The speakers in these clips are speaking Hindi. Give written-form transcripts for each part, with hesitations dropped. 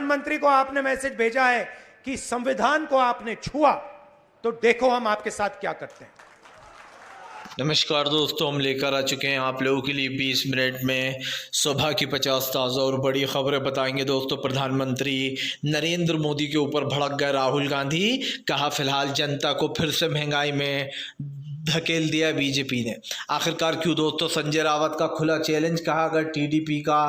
प्रधानमंत्री को आपने मैसेज भेजा है कि संविधान को आपने छुआ तो देखो हम आपके साथ क्या करते हैं। नमस्कार दोस्तों, हम लेकर आ चुके हैं आप लोगों के लिए 20 मिनट में सुबह की 50 ताज़ा और बड़ी खबरें बताएंगे। दोस्तों, प्रधानमंत्री नरेंद्र मोदी के ऊपर भड़क गए राहुल गांधी। कहा फिलहाल जनता को फिर से महंगाई में धकेल दिया बीजेपी ने। आखिरकार क्यों दोस्तों? संजय रावत का खुला चैलेंज। कहा अगर टीडीपी का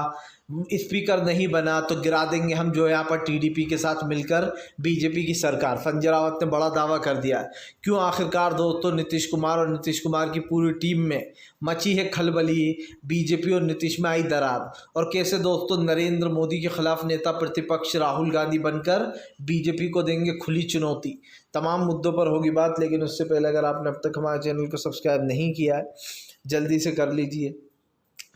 स्पीकर नहीं बना तो गिरा देंगे हम जो यहाँ पर टीडीपी के साथ मिलकर बीजेपी की सरकार। संजय रावत ने बड़ा दावा कर दिया है। क्यों? आखिरकार दोस्तों नीतीश कुमार और नीतीश कुमार की पूरी टीम में मची है खलबली। बीजेपी और नीतीश में आई दरार। और कैसे दोस्तों नरेंद्र मोदी के खिलाफ नेता प्रतिपक्ष राहुल गांधी बनकर बीजेपी को देंगे खुली चुनौती। तमाम मुद्दों पर होगी बात, लेकिन उससे पहले अगर आपने अब तक हमारे चैनल को सब्सक्राइब नहीं किया है जल्दी से कर लीजिए।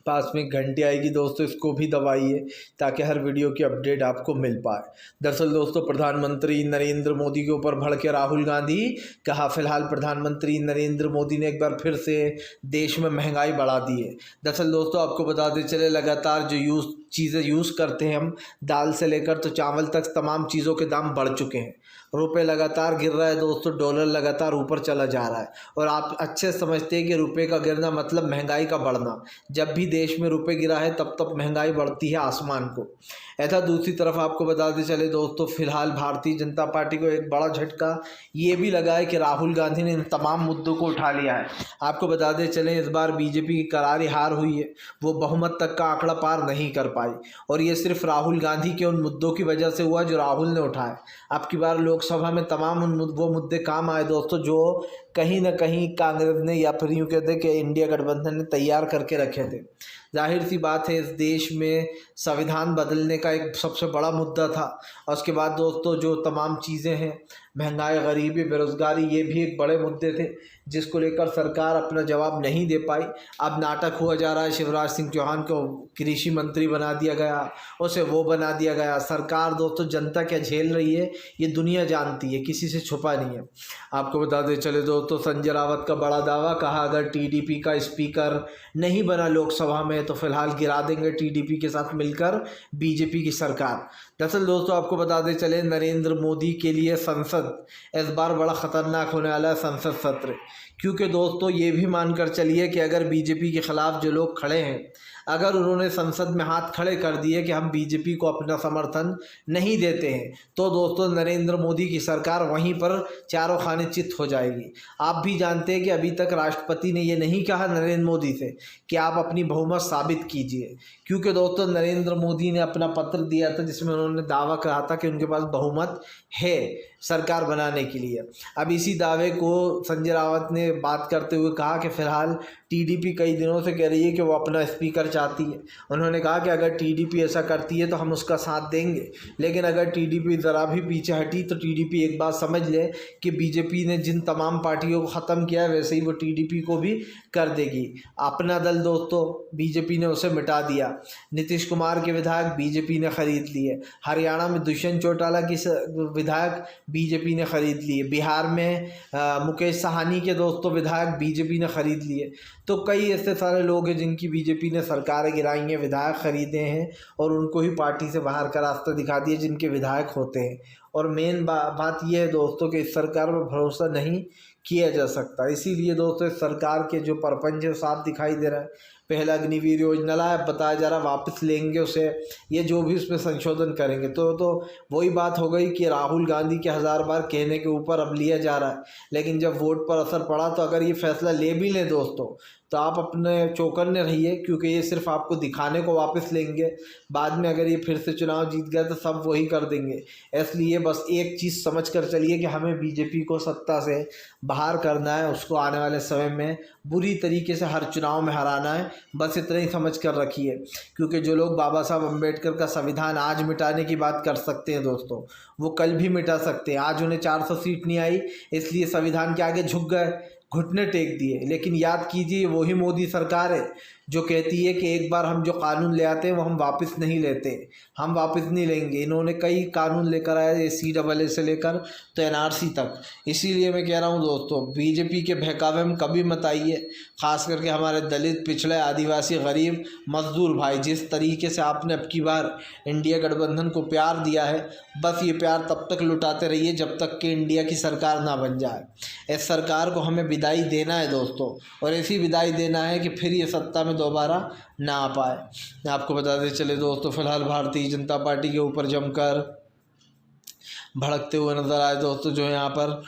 पास में घंटी आएगी दोस्तों, इसको भी दबाइए ताकि हर वीडियो की अपडेट आपको मिल पाए। दरअसल दोस्तों प्रधानमंत्री नरेंद्र मोदी के ऊपर भड़के राहुल गांधी। कहा फिलहाल प्रधानमंत्री नरेंद्र मोदी ने एक बार फिर से देश में महंगाई बढ़ा दी है। दरअसल दोस्तों आपको बताते चले लगातार जो चीज़ें यूज़ करते हैं हम, दाल से लेकर तो चावल तक तमाम चीज़ों के दाम बढ़ चुके हैं। रुपए लगातार गिर रहा है दोस्तों, डॉलर लगातार ऊपर चला जा रहा है। और आप अच्छे समझते हैं कि रुपए का गिरना मतलब महंगाई का बढ़ना। जब भी देश में रुपए गिरा है तब तब महंगाई बढ़ती है आसमान को। ऐसा दूसरी तरफ आपको बताते चले दोस्तों फिलहाल भारतीय जनता पार्टी को एक बड़ा झटका ये भी लगा है कि राहुल गांधी ने इन तमाम मुद्दों को उठा लिया है। आपको बताते चले इस बार बीजेपी की करारी हार हुई है। वो बहुमत तक का आंकड़ा पार नहीं कर पाई और ये सिर्फ राहुल गांधी के उन मुद्दों की वजह से हुआ जो राहुल ने उठाए। अब की बार लोकसभा में तमाम वो मुद्दे काम आए दोस्तों जो कहीं ना कहीं कांग्रेस ने या फिर यूँ कहते कि इंडिया गठबंधन ने तैयार करके रखे थे। जाहिर सी बात है इस देश में संविधान बदलने का एक सबसे बड़ा मुद्दा था। और उसके बाद दोस्तों जो तमाम चीज़ें हैं, महंगाई, गरीबी, बेरोज़गारी, ये भी एक बड़े मुद्दे थे जिसको लेकर सरकार अपना जवाब नहीं दे पाई। अब नाटक हुआ जा रहा है, शिवराज सिंह चौहान को कृषि मंत्री बना दिया गया, उसे वो बना दिया गया। सरकार दोस्तों जनता क्या झेल रही है ये दुनिया जानती है, किसी से छुपा नहीं है। आपको बताते चले दोस्तों संजय रावत का बड़ा दावा। कहा अगर टीडीपी का स्पीकर नहीं बना लोकसभा में तो फिलहाल गिरा देंगे टीडीपी के साथ मिलकर बीजेपी की सरकार। दरअसल दोस्तों आपको बताते चले नरेंद्र मोदी के लिए संसद इस बार बड़ा ख़तरनाक होने वाला है संसद सत्र। क्योंकि दोस्तों ये भी मानकर चलिए कि अगर बीजेपी के ख़िलाफ़ जो लोग खड़े हैं, अगर उन्होंने संसद में हाथ खड़े कर दिए कि हम बीजेपी को अपना समर्थन नहीं देते हैं तो दोस्तों नरेंद्र मोदी की सरकार वहीं पर चारों खाने चित हो जाएगी। आप भी जानते हैं कि अभी तक राष्ट्रपति ने ये नहीं कहा नरेंद्र मोदी से कि आप अपनी बहुमत साबित कीजिए। क्योंकि दोस्तों नरेंद्र मोदी ने अपना पत्र दिया था जिसमें उन्होंने दावा कहा था कि उनके पास बहुमत है सरकार बनाने के लिए। अब इसी दावे को संजय रावत ने बात करते हुए कहा कि फ़िलहाल टीडीपी कई दिनों से कह रही है कि वो अपना स्पीकर चाहती है। उन्होंने कहा कि अगर टीडीपी ऐसा करती है तो हम उसका साथ देंगे, लेकिन अगर टीडीपी ज़रा भी पीछे हटी तो टीडीपी एक बात समझ ले कि बीजेपी ने जिन तमाम पार्टियों को ख़त्म किया है वैसे ही वो टीडीपी को भी कर देगी। अपना दल दोस्तों बीजेपी ने उसे मिटा दिया। नीतीश कुमार के विधायक बीजेपी ने खरीद लिए। हरियाणा में दुष्यंत चौटाला की विधायक बीजेपी ने खरीद लिए। बिहार में मुकेश साहनी के दोस्तों विधायक बीजेपी ने खरीद लिए। तो कई ऐसे सारे लोग हैं जिनकी बीजेपी ने सरकारें गिराई हैं, विधायक खरीदे हैं और उनको ही पार्टी से बाहर का रास्ता दिखा दिया जिनके विधायक होते हैं। और मेन बात यह है दोस्तों कि इस सरकार पर भरोसा नहीं किया जा सकता। इसीलिए दोस्तों इस सरकार के जो परपंच है साफ दिखाई दे रहा है। पहला अग्निवीर योजना लाया, बताया जा रहा वापस लेंगे उसे, ये जो भी उसमें संशोधन करेंगे। तो वही बात हो गई कि राहुल गांधी के 1000 बार कहने के ऊपर अब लिया जा रहा है, लेकिन जब वोट पर असर पड़ा तो अगर ये फैसला ले भी लें दोस्तों तो आप अपने चौकन्ने रहिए, क्योंकि ये सिर्फ आपको दिखाने को वापस लेंगे। बाद में अगर ये फिर से चुनाव जीत गए तो सब वही कर देंगे। इसलिए बस एक चीज़ समझ कर चलिए कि हमें बीजेपी को सत्ता से बाहर करना है, उसको आने वाले समय में बुरी तरीके से हर चुनाव में हराना है। बस इतना ही समझ कर रखिए। क्योंकि जो लोग बाबा साहब अम्बेडकर का संविधान आज मिटाने की बात कर सकते हैं दोस्तों, वो कल भी मिटा सकते हैं। आज उन्हें 400 सीट नहीं आई इसलिए संविधान के आगे झुक गए, घुटने टेक दिए। लेकिन याद कीजिए वही मोदी सरकार है जो कहती है कि एक बार हम जो कानून ले आते हैं वो हम वापस नहीं लेते, हम वापस नहीं लेंगे। इन्होंने कई कानून लेकर आए, CAA से लेकर तो NRC तक। इसीलिए मैं कह रहा हूँ दोस्तों, बीजेपी के बहकावे में कभी मत आइए, ख़ास करके हमारे दलित, पिछड़े, आदिवासी, गरीब, मजदूर भाई। जिस तरीके से आपने अब की बार इंडिया गठबंधन को प्यार दिया है, बस ये प्यार तब तक लुटाते रहिए जब तक कि इंडिया की सरकार ना बन जाए। इस सरकार को हमें विदाई देना है दोस्तों, और ऐसी विदाई देना है कि फिर ये सत्ता में दोबारा ना आ पाए। आपको बताते चले दोस्तों, फिलहाल भारतीय जनता पार्टी के ऊपर जमकर भड़कते हुए नजर आए दोस्तों जो यहाँ पर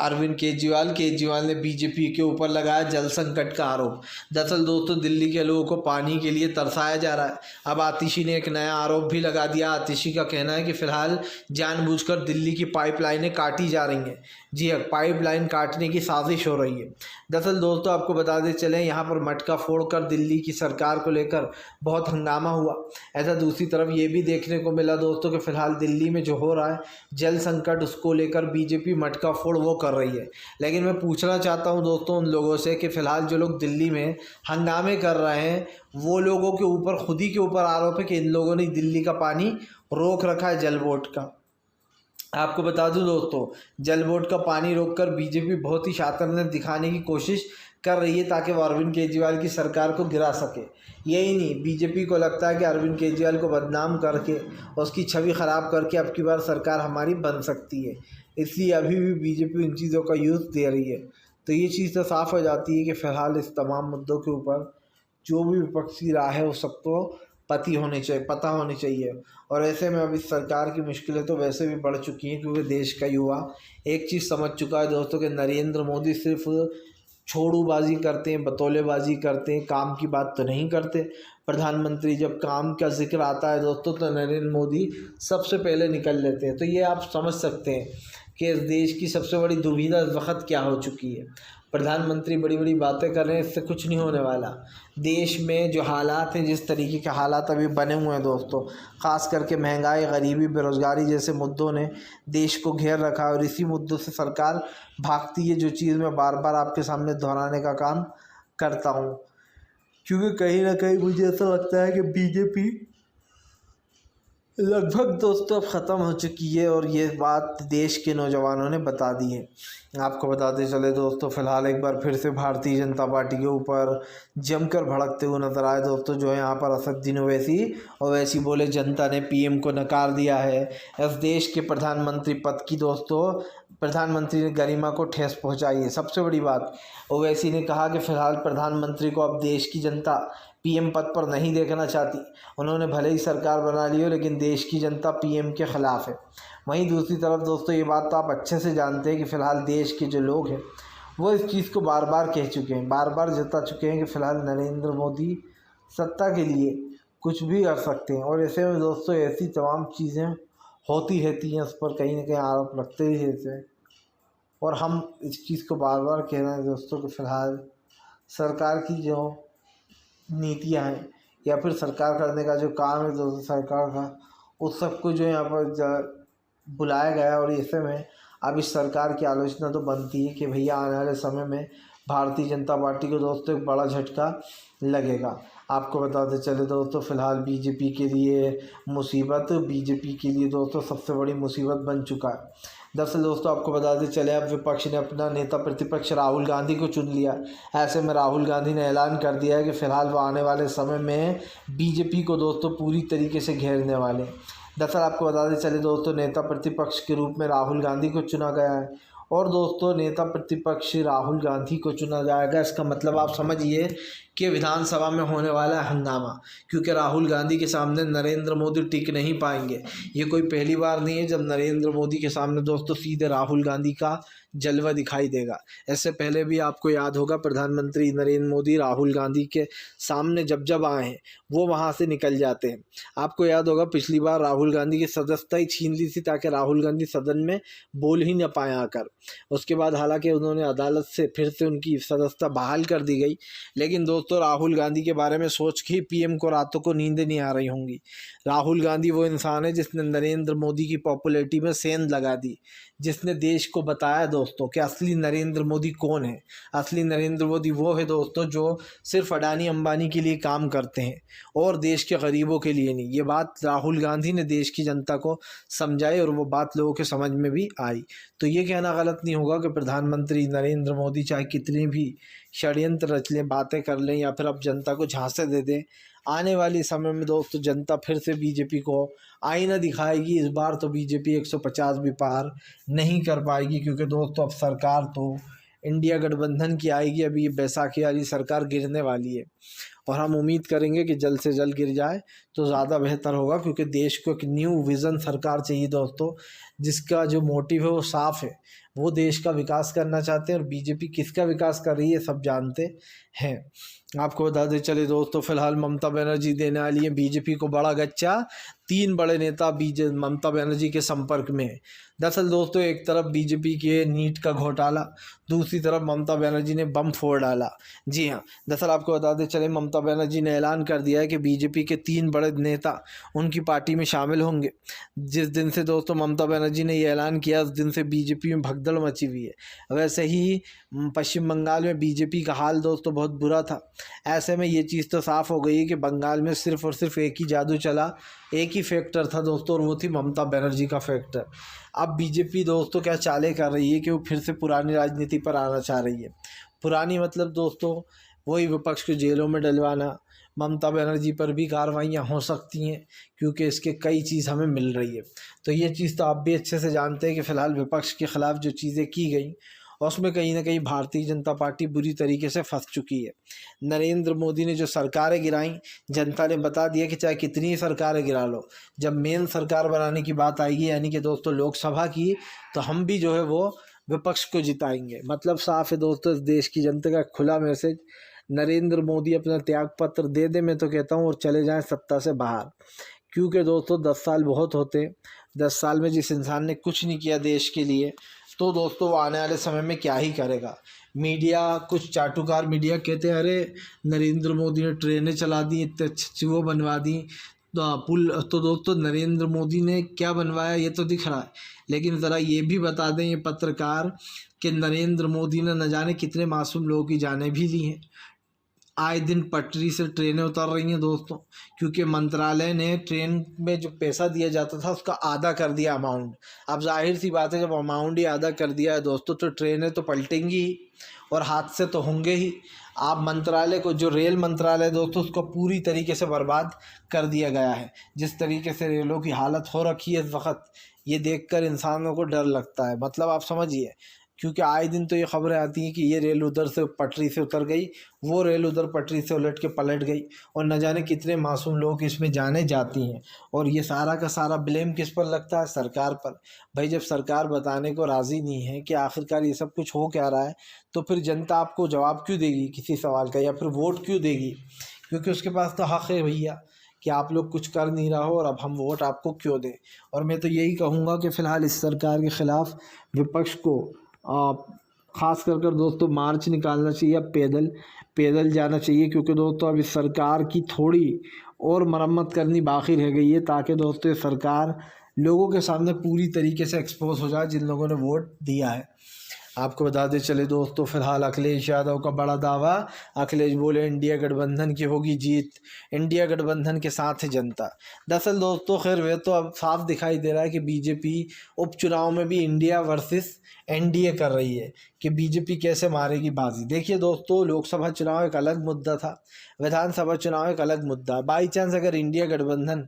अरविंद केजरीवाल ने बीजेपी के ऊपर लगाया जल संकट का आरोप। दरअसल दोस्तों, दिल्ली के लोगों को पानी के लिए तरसाया जा रहा है। अब आतिशी ने एक नया आरोप भी लगा दिया। आतिशी का कहना है कि फिलहाल जानबूझकर दिल्ली की पाइपलाइनें काटी जा रही हैं। जी हाँ, पाइपलाइन काटने की साजिश हो रही है। दरअसल दोस्तों, आपको बताते चलें, यहाँ पर मटका फोड़कर दिल्ली की सरकार को लेकर बहुत हंगामा हुआ। ऐसा दूसरी तरफ ये भी देखने को मिला दोस्तों कि फिलहाल दिल्ली में जो हो रहा है जल संकट, उसको लेकर बीजेपी मटका फोड़ वो कर रही है। लेकिन मैं पूछना चाहता हूँ दोस्तों उन लोगों से कि फ़िलहाल जो लोग दिल्ली में हंगामे कर रहे हैं, वो लोगों के ऊपर, खुद ही के ऊपर आरोप है कि इन लोगों ने दिल्ली का पानी रोक रखा है जल बोर्ड का। आपको बता दूं दोस्तों, जल बोर्ड का पानी रोककर बीजेपी बहुत ही शातिरता दिखाने की कोशिश कर रही है ताकि वो अरविंद केजरीवाल की सरकार को गिरा सके। यही नहीं, बीजेपी को लगता है कि अरविंद केजरीवाल को बदनाम करके, उसकी छवि ख़राब करके अब की बार सरकार हमारी बन सकती है। इसलिए अभी भी बीजेपी इन चीज़ों का यूज़ दे रही है। तो ये चीज़ तो साफ़ हो जाती है कि फ़िलहाल इस तमाम मुद्दों के ऊपर जो भी विपक्षी राह है वो सबको पता होनी चाहिए। और ऐसे में अब इस सरकार की मुश्किलें तो वैसे भी बढ़ चुकी हैं, क्योंकि देश का युवा एक चीज़ समझ चुका है दोस्तों कि नरेंद्र मोदी सिर्फ छोड़ूबाजी करते हैं, बतौलेबाजी करते हैं, काम की बात तो नहीं करते। प्रधानमंत्री जब काम का जिक्र आता है दोस्तों तो नरेंद्र मोदी सबसे पहले निकल लेते हैं। तो ये आप समझ सकते हैं कि इस देश की सबसे बड़ी दुविधा इस वक्त क्या हो चुकी है। प्रधानमंत्री बड़ी बड़ी बातें कर रहे हैं, इससे कुछ नहीं होने वाला। देश में जो हालात हैं, जिस तरीके के हालात अभी बने हुए हैं दोस्तों, ख़ास करके महंगाई, गरीबी, बेरोज़गारी जैसे मुद्दों ने देश को घेर रखा है। और इसी मुद्दों से सरकार भागती है, जो चीज़ मैं बार बार आपके सामने दोहराने का काम करता हूँ, क्योंकि कहीं ना कहीं मुझे ऐसा लगता है कि बीजेपी लगभग दोस्तों अब ख़त्म हो चुकी है, और ये बात देश के नौजवानों ने बता दी है। आपको बताते चले दोस्तों, फ़िलहाल एक बार फिर से भारतीय जनता पार्टी के ऊपर जमकर भड़कते हुए नजर आए दोस्तों जो यहाँ पर असदुद्दीन ओवैसी बोले जनता ने पीएम को नकार दिया है। इस देश के प्रधानमंत्री पद की दोस्तों प्रधानमंत्री ने गरिमा को ठेस पहुँचाई है। सबसे बड़ी बात, ओवैसी ने कहा कि फ़िलहाल प्रधानमंत्री को अब देश की जनता पीएम पद पर नहीं देखना चाहती। उन्होंने भले ही सरकार बना ली हो, लेकिन देश की जनता पीएम के ख़िलाफ़ है। वहीं दूसरी तरफ दोस्तों, ये बात तो आप अच्छे से जानते हैं कि फ़िलहाल देश के जो लोग हैं वो इस चीज़ को बार बार कह चुके हैं, बार बार जता चुके हैं कि फ़िलहाल नरेंद्र मोदी सत्ता के लिए कुछ भी कर सकते हैं। और ऐसे में दोस्तों ऐसी तमाम चीज़ें होती रहती हैं, उस पर कहीं ना कहीं आरोप लगते ही रहते हैं। और हम इस चीज़ को बार बार कह रहे हैं दोस्तों कि फ़िलहाल सरकार की जो नीतियाँ हैं या फिर सरकार करने का जो काम है दोस्तों सरकार का, उस सबको जो यहाँ पर बुलाया गया। और ऐसे में अब इस सरकार की आलोचना तो बनती है कि भैया आने वाले समय में भारतीय जनता पार्टी को दोस्तों एक बड़ा झटका लगेगा। आपको बताते चले दोस्तों, फ़िलहाल बीजेपी के लिए दोस्तों सबसे बड़ी मुसीबत बन चुका है। दरअसल दोस्तों आपको बताते चले, अब विपक्ष ने अपना नेता प्रतिपक्ष राहुल गांधी को चुन लिया। ऐसे में राहुल गांधी ने ऐलान कर दिया है कि फ़िलहाल वो आने वाले समय में बीजेपी को दोस्तों पूरी तरीके से घेरने वाले। दरअसल आपको बताते चले दोस्तों, नेता प्रतिपक्ष के रूप में राहुल गांधी को चुना गया है। और दोस्तों नेता प्रतिपक्ष राहुल गांधी को चुना जाएगा, इसका मतलब आप समझिए कि विधानसभा में होने वाला है हंगामा, क्योंकि राहुल गांधी के सामने नरेंद्र मोदी टिक नहीं पाएंगे। ये कोई पहली बार नहीं है जब नरेंद्र मोदी के सामने दोस्तों सीधे राहुल गांधी का जलवा दिखाई देगा। इससे पहले भी आपको याद होगा, प्रधानमंत्री नरेंद्र मोदी राहुल गांधी के सामने जब आए हैं वो वहाँ से निकल जाते हैं। आपको याद होगा पिछली बार राहुल गांधी की सदस्यता ही छीन ली थी ताकि राहुल गांधी सदन में बोल ही न पाए आकर। उसके बाद हालांकि उन्होंने अदालत से फिर से उनकी सदस्यता बहाल कर दी गई। लेकिन दोस्तों राहुल गांधी के बारे में सोच के पीएम को रातों को नींद नहीं आ रही होंगी। राहुल गांधी वो इंसान है जिसने नरेंद्र मोदी की पॉपुलैरिटी में सेंध लगा दी, जिसने देश को बताया दोस्तों कि असली नरेंद्र मोदी कौन है। असली नरेंद्र मोदी वो है दोस्तों जो सिर्फ अडानी अंबानी के लिए काम करते हैं और देश के गरीबों के लिए नहीं। ये बात राहुल गांधी ने देश की जनता को समझाई और वो बात लोगों के समझ में भी आई। तो ये कहना गलत नहीं होगा कि प्रधानमंत्री नरेंद्र मोदी चाहे कितने भी षड्यंत्र रच लें, बातें कर लें या फिर अब जनता को झांसे दे दें, आने वाले समय में दोस्तों जनता फिर से बीजेपी को आईना दिखाएगी। इस बार तो बीजेपी 150 भी पार नहीं कर पाएगी, क्योंकि दोस्तों अब सरकार तो इंडिया गठबंधन की आएगी। अभी ये बैसाखी वाली सरकार गिरने वाली है और हम उम्मीद करेंगे कि जल्द से जल्द गिर जाए तो ज़्यादा बेहतर होगा, क्योंकि देश को एक न्यू विज़न सरकार चाहिए दोस्तों, जिसका जो मोटिव है वो साफ़ है। वो देश का विकास करना चाहते हैं और बीजेपी किसका विकास कर रही है सब जानते हैं। आपको बता दें चले दोस्तों, फिलहाल ममता बनर्जी देने वाली है बीजेपी को बड़ा गच्चा। 3 बड़े नेता ममता बनर्जी के संपर्क में है। दरअसल दोस्तों एक तरफ बीजेपी के नीट का घोटाला, दूसरी तरफ ममता बनर्जी ने बम फोड़ डाला। जी हाँ, दरअसल आपको बता दें चले ममता बनर्जी ने ऐलान कर दिया है कि बीजेपी के 3 बड़े नेता उनकी पार्टी में शामिल होंगे। जिस दिन से दोस्तों ममता बनर्जी ने ये ऐलान किया उस दिन से बीजेपी में भगदड़ मची हुई है। वैसे ही पश्चिम बंगाल में बीजेपी का हाल दोस्तों बहुत बुरा था। ऐसे में ये चीज़ तो साफ़ हो गई है कि बंगाल में सिर्फ और सिर्फ एक ही जादू चला, एक ही फैक्टर था दोस्तों, और वो थी ममता बनर्जी का फैक्टर। अब बीजेपी दोस्तों क्या चालें कर रही है कि वो फिर से पुरानी राजनीति पर आना चाह रही है। पुरानी मतलब दोस्तों वही विपक्ष को जेलों में डलवाना। ममता बनर्जी पर भी कार्रवाइयाँ हो सकती हैं क्योंकि इसके कई चीज़ हमें मिल रही है। तो ये चीज़ तो आप भी अच्छे से जानते हैं कि फ़िलहाल विपक्ष के ख़िलाफ़ जो चीज़ें की गई उसमें कहीं ना कहीं भारतीय जनता पार्टी बुरी तरीके से फंस चुकी है। नरेंद्र मोदी ने जो सरकारें गिराई, जनता ने बता दिया कि चाहे कितनी सरकारें गिरा लो, जब मेन सरकार बनाने की बात आएगी यानी कि दोस्तों लोकसभा की, तो हम भी जो है वो विपक्ष को जिताएंगे। मतलब साफ है दोस्तों, इस देश की जनता का खुला मैसेज, नरेंद्र मोदी अपना त्याग पत्र दे दे मैं तो कहता हूँ और चले जाएं सत्ता से बाहर। क्योंकि दोस्तों 10 साल बहुत होते, 10 साल में जिस इंसान ने कुछ नहीं किया देश के लिए, तो दोस्तों वो आने वाले समय में क्या ही करेगा। मीडिया, कुछ चाटुकार मीडिया कहते हैं अरे नरेंद्र मोदी ने ट्रेनें चला दी, इतने अच्छी वो बनवा दी पुल, तो दोस्तों नरेंद्र मोदी ने क्या बनवाया ये तो दिख रहा है। लेकिन ज़रा ये भी बता दें ये पत्रकार कि नरेंद्र मोदी ने न जाने कितने मासूम लोगों की जानें भी ली हैं। आए दिन पटरी से ट्रेनें उतर रही हैं दोस्तों, क्योंकि मंत्रालय ने ट्रेन में जो पैसा दिया जाता था उसका आधा कर दिया अमाउंट। अब जाहिर सी बात है जब अमाउंट ही आधा कर दिया है दोस्तों तो ट्रेनें तो पलटेंगी ही और हादसे तो होंगे ही। आप मंत्रालय को, जो रेल मंत्रालय दोस्तों, उसको पूरी तरीके से बर्बाद कर दिया गया है। जिस तरीके से रेलों की हालत हो रखी है इस वक्त, ये देखकर इंसानों को डर लगता है। मतलब आप समझिए, क्योंकि आए दिन तो ये खबरें आती हैं कि ये रेल उधर से पटरी से उतर गई, वो रेल उधर पटरी से उलट के पलट गई और न जाने कितने मासूम लोग इसमें जाने जाती हैं। और ये सारा का सारा ब्लेम किस पर लगता है? सरकार पर। भाई जब सरकार बताने को राज़ी नहीं है कि आखिरकार ये सब कुछ हो क्या रहा है, तो फिर जनता आपको जवाब क्यों देगी किसी सवाल का, या फिर वोट क्यों देगी? क्योंकि उसके पास तो हक़ है भैया कि आप लोग कुछ कर नहीं रहा हो और अब हम वोट आपको क्यों दें। और मैं तो यही कहूँगा कि फ़िलहाल इस सरकार के ख़िलाफ़ विपक्ष को ख़ास कर दोस्तों मार्च निकालना चाहिए, पैदल जाना चाहिए, क्योंकि दोस्तों अब इस सरकार की थोड़ी और मरम्मत करनी बाकी रह गई है, ताकि दोस्तों ये सरकार लोगों के सामने पूरी तरीके से एक्सपोज हो जाए जिन लोगों ने वोट दिया है। आपको बता दें चले दोस्तों, फिलहाल अखिलेश यादव का बड़ा दावा। अखिलेश बोले इंडिया गठबंधन की होगी जीत, इंडिया गठबंधन के साथ है जनता। दरअसल दोस्तों खैर वे तो अब साफ दिखाई दे रहा है कि बीजेपी उपचुनाव में भी इंडिया वर्सेस एनडीए कर रही है कि बीजेपी कैसे मारेगी बाजी। देखिए दोस्तों, लोकसभा चुनाव एक अलग मुद्दा था, विधानसभा चुनाव एक अलग मुद्दा। बाई चांस अगर इंडिया गठबंधन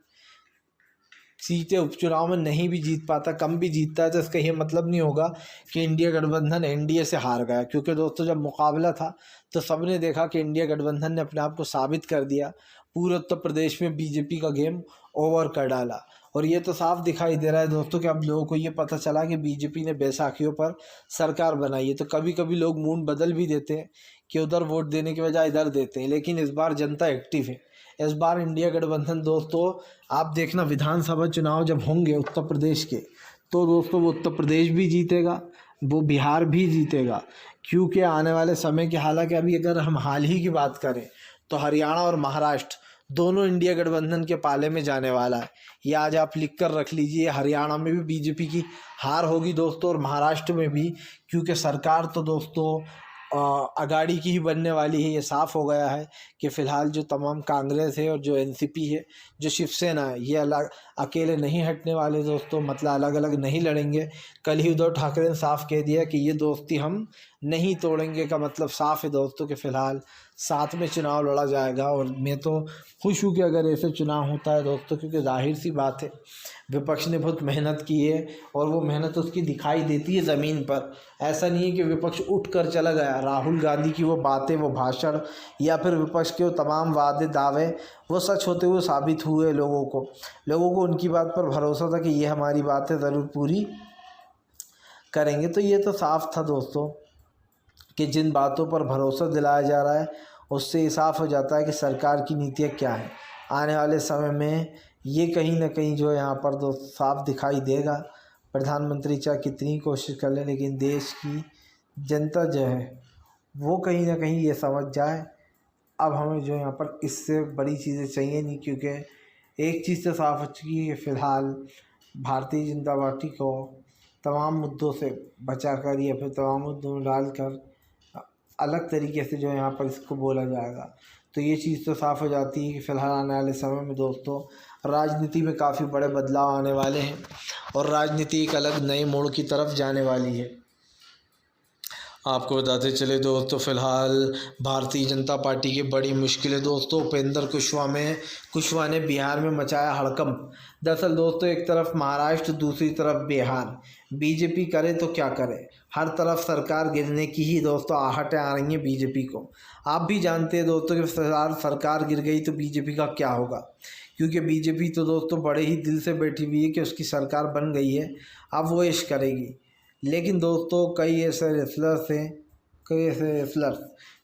सीटें उपचुनाव में नहीं भी जीत पाता, कम भी जीतता है, तो इसका ये मतलब नहीं होगा कि इंडिया गठबंधन एनडीए से हार गया। क्योंकि दोस्तों जब मुकाबला था तो सबने देखा कि इंडिया गठबंधन ने अपने आप को साबित कर दिया, पूरे उत्तर प्रदेश में बीजेपी का गेम ओवर कर डाला। और ये तो साफ दिखाई दे रहा है दोस्तों कि अब लोगों को ये पता चला कि बीजेपी ने बैसाखियों पर सरकार बनाई है। तो कभी कभी लोग मूड बदल भी देते हैं कि उधर वोट देने के बजाय इधर देते हैं, लेकिन इस बार जनता एक्टिव है। इस बार इंडिया गठबंधन दोस्तों आप देखना, विधानसभा चुनाव जब होंगे उत्तर प्रदेश के, तो दोस्तों वो उत्तर प्रदेश भी जीतेगा, वो बिहार भी जीतेगा, क्योंकि आने वाले समय के, हालांकि अभी अगर हम हाल ही की बात करें तो हरियाणा और महाराष्ट्र दोनों इंडिया गठबंधन के पाले में जाने वाला है। ये आज आप लिख कर रख लीजिए, हरियाणा में भी बीजेपी की हार होगी दोस्तों, और महाराष्ट्र में भी, क्योंकि सरकार तो दोस्तों अगाड़ी की ही बनने वाली है। ये साफ़ हो गया है कि फ़िलहाल जो तमाम कांग्रेस है और जो एनसीपी है, जो शिवसेना है, ये अलग अकेले नहीं हटने वाले दोस्तों, मतलब अलग अलग नहीं लड़ेंगे। कल ही उद्धव ठाकरे ने साफ कह दिया कि ये दोस्ती हम नहीं तोड़ेंगे, का मतलब साफ़ है दोस्तों कि फ़िलहाल साथ में चुनाव लड़ा जाएगा। और मैं तो खुश हूँ कि अगर ऐसे चुनाव होता है दोस्तों, क्योंकि जाहिर सी बात है विपक्ष ने बहुत मेहनत की है और वो मेहनत उसकी दिखाई देती है ज़मीन पर। ऐसा नहीं है कि विपक्ष उठ कर चला गया। राहुल गांधी की वो बातें, वो भाषण, या फिर विपक्ष के वो तमाम वादे दावे, वो सच होते हुए साबित हुए। लोगों को उनकी बात पर भरोसा था कि ये हमारी बातें ज़रूर पूरी करेंगे। तो ये तो साफ था दोस्तों कि जिन बातों पर भरोसा दिलाया जा रहा है उससे ये साफ़ हो जाता है कि सरकार की नीतियाँ क्या हैं। आने वाले समय में ये कहीं ना कहीं जो है यहाँ पर दोस्त साफ दिखाई देगा। प्रधानमंत्री चाहे कितनी कोशिश कर ले, लेकिन देश की जनता जो है वो कहीं ना कहीं ये समझ जाए अब हमें जो यहाँ पर इससे बड़ी चीज़ें चाहिए नहीं। क्योंकि एक चीज़ तो साफ हो चुकी है कि फ़िलहाल भारतीय जनता पार्टी को तमाम मुद्दों से बचा कर या फिर तमाम मुद्दों में डालकर अलग तरीके से जो है यहाँ पर इसको बोला जाएगा। तो ये चीज़ तो साफ़ हो जाती है कि फ़िलहाल आने वाले समय में दोस्तों राजनीति में काफ़ी बड़े बदलाव आने वाले हैं और राजनीति एक अलग नए मोड़ की तरफ जाने वाली है। आपको बताते चले दोस्तों, फ़िलहाल भारतीय जनता पार्टी की बड़ी मुश्किल है दोस्तों। उपेंद्र कुशवाहा ने बिहार में मचाया हड़कंप। दरअसल दोस्तों एक तरफ महाराष्ट्र, दूसरी तरफ बिहार। बीजेपी करे तो क्या करे, हर तरफ सरकार गिरने की ही दोस्तों आहटें आ रही हैं बीजेपी को। आप भी जानते हैं दोस्तों कि सरकार गिर गई तो बीजेपी का क्या होगा, क्योंकि बीजेपी तो दोस्तों बड़े ही दिल से बैठी हुई है कि उसकी सरकार बन गई है, अब वो ऐश करेगी। लेकिन दोस्तों कई ऐसे रेसलर्स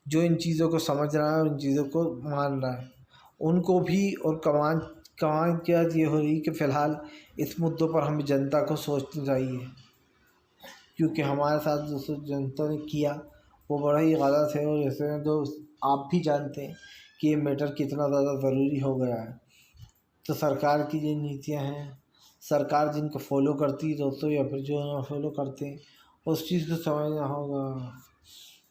जो इन चीज़ों को समझ रहा है और इन चीज़ों को मान रहा है, उनको भी और कमान क्या ये हो रही कि फ़िलहाल इस मुद्दों पर हमें जनता को सोचना चाहिए। क्योंकि हमारे साथ जो जनता ने किया वो बड़ा ही गलत है। और ऐसे में तो आप भी जानते हैं कि ये मैटर कितना ज़्यादा ज़रूरी हो गया है। तो सरकार की जो नीतियाँ हैं, सरकार जिनको फॉलो करती है दोस्तों, या फिर जो ना फॉलो करते हैं, उस चीज़ को समझना होगा।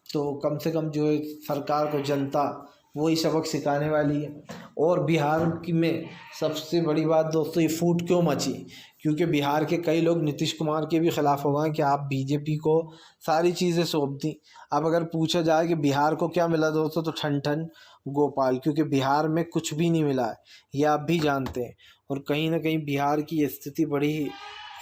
तो कम से कम जो है सरकार को जनता वही सबक सिखाने वाली है। और बिहार की में सबसे बड़ी बात दोस्तों, ये फूट क्यों मची, क्योंकि बिहार के कई लोग नीतीश कुमार के भी ख़िलाफ़ हो गए कि आप बीजेपी को सारी चीज़ें सौंप दी। अब अगर पूछा जाए कि बिहार को क्या मिला दोस्तों, तो ठन ठन गोपाल, क्योंकि बिहार में कुछ भी नहीं मिला है, ये आप भी जानते हैं। और कहीं ना कहीं बिहार की स्थिति बड़ी ही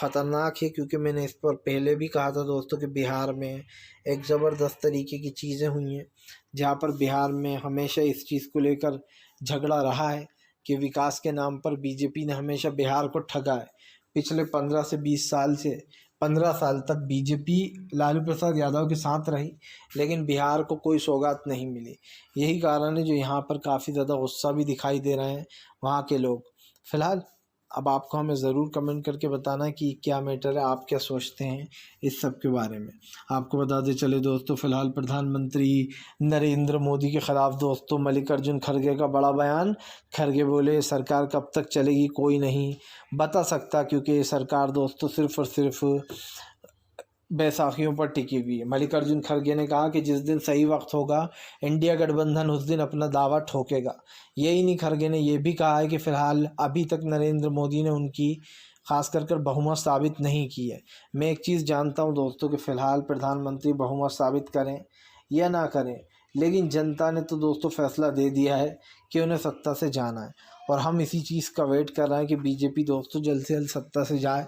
ख़तरनाक है, क्योंकि मैंने इस पर पहले भी कहा था दोस्तों कि बिहार में एक ज़बरदस्त तरीके की चीज़ें हुई हैं, जहाँ पर बिहार में हमेशा इस चीज़ को लेकर झगड़ा रहा है कि विकास के नाम पर बीजेपी ने हमेशा बिहार को ठगा है। पिछले 15 से 20 साल से 15 साल तक बीजेपी लालू प्रसाद यादव के साथ रही, लेकिन बिहार को कोई सौगात नहीं मिली। यही कारण है जो यहाँ पर काफ़ी ज़्यादा गुस्सा भी दिखाई दे रहे हैं वहाँ के लोग। फ़िलहाल अब आपको हमें ज़रूर कमेंट करके बताना है कि क्या मैटर है, आप क्या सोचते हैं इस सब के बारे में। आपको बताते चले दोस्तों, फ़िलहाल प्रधानमंत्री नरेंद्र मोदी के ख़िलाफ़ दोस्तों मल्लिकार्जुन खड़गे का बड़ा बयान। खड़गे बोले सरकार कब तक चलेगी कोई नहीं बता सकता, क्योंकि ये सरकार दोस्तों सिर्फ़ और सिर्फ बैसाखियों पर टिकी हुई है। मल्लिकार्जुन खड़गे ने कहा कि जिस दिन सही वक्त होगा इंडिया गठबंधन उस दिन अपना दावा ठोकेगा। यही नहीं, खड़गे ने यह भी कहा है कि फ़िलहाल अभी तक नरेंद्र मोदी ने उनकी खास कर बहुमत साबित नहीं की है। मैं एक चीज़ जानता हूं दोस्तों कि फ़िलहाल प्रधानमंत्री बहुमत साबित करें या ना करें, लेकिन जनता ने तो दोस्तों फैसला दे दिया है कि उन्हें सत्ता से जाना है। और हम इसी चीज़ का वेट कर रहे हैं कि बीजेपी दोस्तों जल्द से जल्द सत्ता से जाए,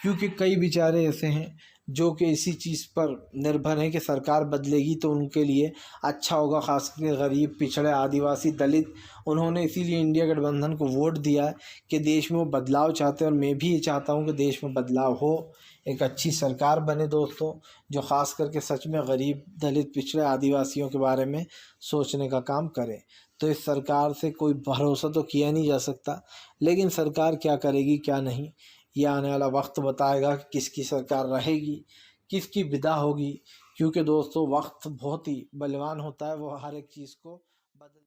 क्योंकि कई बेचारे ऐसे हैं जो कि इसी चीज़ पर निर्भर हैं कि सरकार बदलेगी तो उनके लिए अच्छा होगा, ख़ास करके गरीब, पिछड़े, आदिवासी, दलित। उन्होंने इसीलिए इंडिया गठबंधन को वोट दिया है कि देश में वो बदलाव चाहते हैं। और मैं भी ये चाहता हूँ कि देश में बदलाव हो, एक अच्छी सरकार बने दोस्तों, जो ख़ास करके सच में गरीब, दलित, पिछड़े, आदिवासियों के बारे में सोचने का काम करे। तो इस सरकार से कोई भरोसा तो किया नहीं जा सकता, लेकिन सरकार क्या करेगी क्या नहीं, ये आने वाला वक्त बताएगा कि किसकी सरकार रहेगी, किसकी विदा होगी, क्योंकि दोस्तों वक्त बहुत ही बलवान होता है, वो हर एक चीज़ को बदल